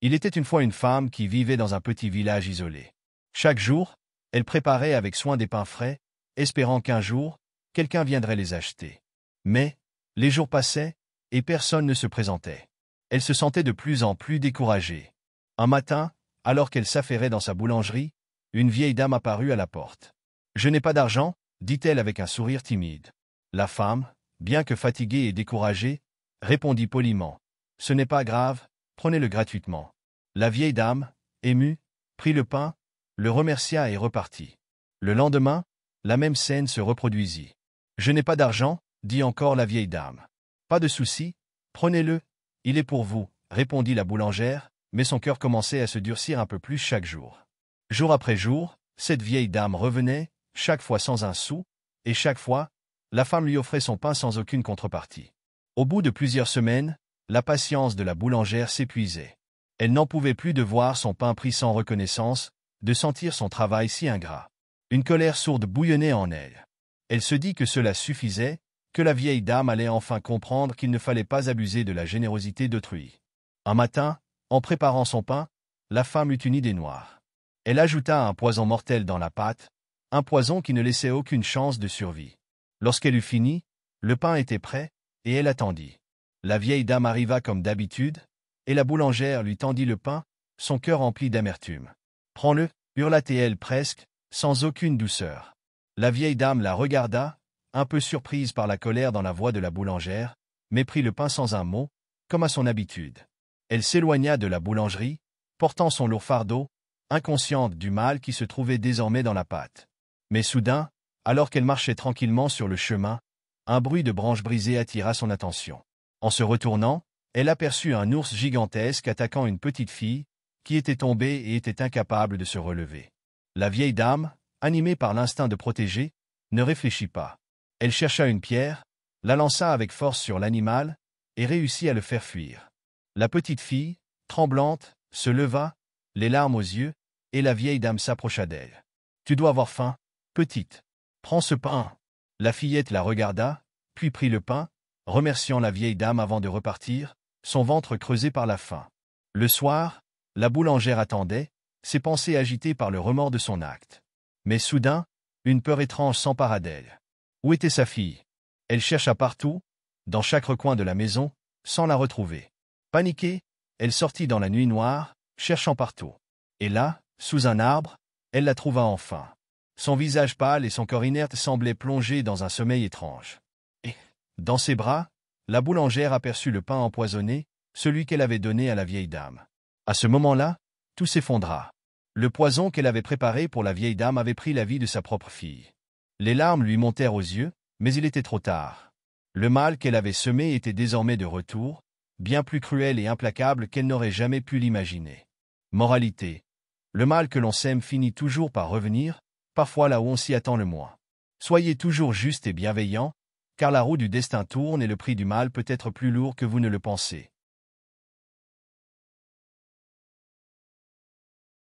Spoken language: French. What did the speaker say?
Il était une fois une femme qui vivait dans un petit village isolé. Chaque jour, elle préparait avec soin des pains frais, espérant qu'un jour, quelqu'un viendrait les acheter. Mais, les jours passaient, et personne ne se présentait. Elle se sentait de plus en plus découragée. Un matin, alors qu'elle s'affairait dans sa boulangerie, une vieille dame apparut à la porte. « Je n'ai pas d'argent » dit-elle avec un sourire timide. La femme, bien que fatiguée et découragée, répondit poliment. « Ce n'est pas grave, prenez-le gratuitement. » La vieille dame, émue, prit le pain, le remercia et repartit. Le lendemain, la même scène se reproduisit. « Je n'ai pas d'argent » dit encore la vieille dame. « Pas de souci, prenez-le, il est pour vous » répondit la boulangère, mais son cœur commençait à se durcir un peu plus chaque jour. Jour après jour, cette vieille dame revenait, chaque fois sans un sou, et chaque fois, la femme lui offrait son pain sans aucune contrepartie. Au bout de plusieurs semaines, la patience de la boulangère s'épuisait. Elle n'en pouvait plus de voir son pain pris sans reconnaissance, de sentir son travail si ingrat. Une colère sourde bouillonnait en elle. Elle se dit que cela suffisait, que la vieille dame allait enfin comprendre qu'il ne fallait pas abuser de la générosité d'autrui. Un matin, en préparant son pain, la femme eut une idée noire. Elle ajouta un poison mortel dans la pâte, un poison qui ne laissait aucune chance de survie. Lorsqu'elle eut fini, le pain était prêt, et elle attendit. La vieille dame arriva comme d'habitude, et la boulangère lui tendit le pain, son cœur empli d'amertume. « Prends-le » hurla-t-elle presque, sans aucune douceur. La vieille dame la regarda, un peu surprise par la colère dans la voix de la boulangère, mais prit le pain sans un mot, comme à son habitude. Elle s'éloigna de la boulangerie, portant son lourd fardeau, inconsciente du mal qui se trouvait désormais dans la pâte. Mais soudain, alors qu'elle marchait tranquillement sur le chemin, un bruit de branches brisées attira son attention. En se retournant, elle aperçut un ours gigantesque attaquant une petite fille, qui était tombée et était incapable de se relever. La vieille dame, animée par l'instinct de protéger, ne réfléchit pas. Elle chercha une pierre, la lança avec force sur l'animal, et réussit à le faire fuir. La petite fille, tremblante, se leva, les larmes aux yeux, et la vieille dame s'approcha d'elle. « Tu dois avoir faim, petite. Prends ce pain. » La fillette la regarda, puis prit le pain, remerciant la vieille dame avant de repartir, son ventre creusé par la faim. Le soir, la boulangère attendait, ses pensées agitées par le remords de son acte. Mais soudain, une peur étrange s'empara d'elle. Où était sa fille? Elle chercha partout, dans chaque recoin de la maison, sans la retrouver. Paniquée, elle sortit dans la nuit noire, cherchant partout. Et là, sous un arbre, elle la trouva enfin. Son visage pâle et son corps inerte semblaient plongés dans un sommeil étrange. Et, dans ses bras, la boulangère aperçut le pain empoisonné, celui qu'elle avait donné à la vieille dame. À ce moment-là, tout s'effondra. Le poison qu'elle avait préparé pour la vieille dame avait pris la vie de sa propre fille. Les larmes lui montèrent aux yeux, mais il était trop tard. Le mal qu'elle avait semé était désormais de retour, bien plus cruel et implacable qu'elle n'aurait jamais pu l'imaginer. Moralité. Le mal que l'on sème finit toujours par revenir, parfois là où on s'y attend le moins. Soyez toujours juste et bienveillant, car la roue du destin tourne et le prix du mal peut être plus lourd que vous ne le pensez.